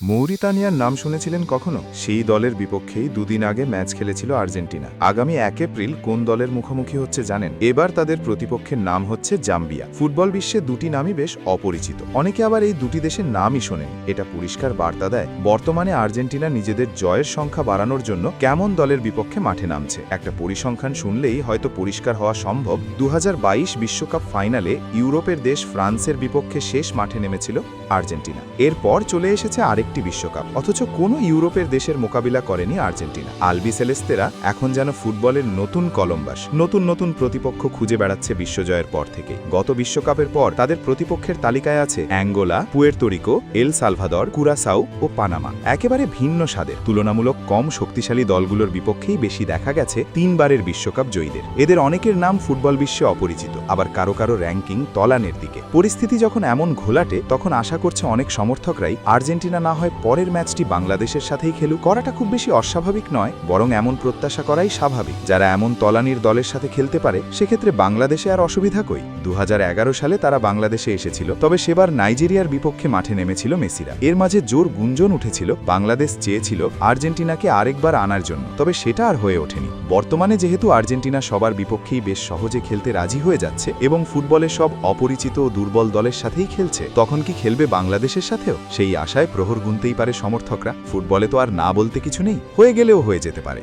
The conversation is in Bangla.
মৌরিতানিয়ার নাম শুনেছিলেন কখনো? সেই দলের বিপক্ষেই দুদিন আগে ম্যাচ খেলেছিল আর্জেন্টিনা। আগামী 1 এপ্রিল কোন দলের মুখোমুখি হচ্ছে জানেন? এবার তাদের প্রতিপক্ষের নাম হচ্ছে জাম্বিয়া। ফুটবল বিশ্বে দুটি নামই বেশ অপরিচিত, অনেকে আবার এই দুটি দেশের নামই শোনেনি। এটা পরিষ্কার বার্তা দেয় বর্তমানে আর্জেন্টিনা নিজেদের জয়ের সংখ্যা বাড়ানোর জন্য কেমন দলের বিপক্ষে মাঠে নামছে। একটা পরিসংখ্যান শুনলেই হয়তো পরিষ্কার হওয়া সম্ভব। 2022 বিশ্বকাপ ফাইনালে ইউরোপের দেশ ফ্রান্সের বিপক্ষে শেষ মাঠে নেমেছিল আর্জেন্টিনা। এরপর চলে এসেছে আরেকটি বিশ্বকাপ, অথচ কোনো ইউরোপের দেশের মোকাবিলা করেনি আর্জেন্টিনা। আলবিসেলেস্তেরা এখন যেন ফুটবলের নতুন কলম্বাস, নতুন নতুন প্রতিপক্ষ খুঁজে বেড়াচ্ছে বিশ্বজয়ের পর থেকে। গত বিশ্বকাপের পর তাদের প্রতিপক্ষের তালিকায় আছে Angola, Puerto Rico, El Salvador, Curacao ও পানামা। একেবারে ভিন্ন স্বাদের, তুলনামূলক কম শক্তিশালী দলগুলোর বিপক্ষেই বেশি দেখা গেছে 3 বারের বিশ্বকাপ জয়ীদের। এদের অনেকের নাম ফুটবল বিশ্বে অপরিচিত, আবার কারো কারো র্যাঙ্কিং তলানের দিকে। পরিস্থিতি যখন এমন ঘোলাটে, তখন আশা করছে অনেক সমর্থকরাই আর্জেন্টিনা না হয় পরের ম্যাচটি বাংলাদেশের সাথেই খেলুক। করাটা খুব বেশি অস্বাভাবিক নয়, বরং এমন প্রত্যাশা করাই স্বাভাবিক। যারা এমন তলানির দলের সাথে খেলতে পারে, সেক্ষেত্রে বাংলাদেশে আর অসুবিধা কই? 2011 সালে তারা বাংলাদেশে এসেছিল, তবে সেবার নাইজেরিয়ার বিপক্ষে মাঠে নেমেছিল মেসিরা। এর মাঝে জোর গুঞ্জন উঠেছিল বাংলাদেশ চেয়েছিল আর্জেন্টিনাকে আরেকবার আনার জন্য, তবে সেটা আর হয়ে ওঠেনি। বর্তমানে যেহেতু আর্জেন্টিনা সবার বিপক্ষেই বেশ সহজে খেলতে রাজি হয়ে যাচ্ছে এবং ফুটবলের সব অপরিচিত ও দুর্বল দলের সাথেই খেলছে, তখন কি খেলবে বাংলাদেশের সাথেও? সেই আশায় প্রহর গুনতেই পারে সমর্থকরা। ফুটবলে তো আর না বলতে কিছু নেই, হয়ে গেলেও হয়ে যেতে পারে।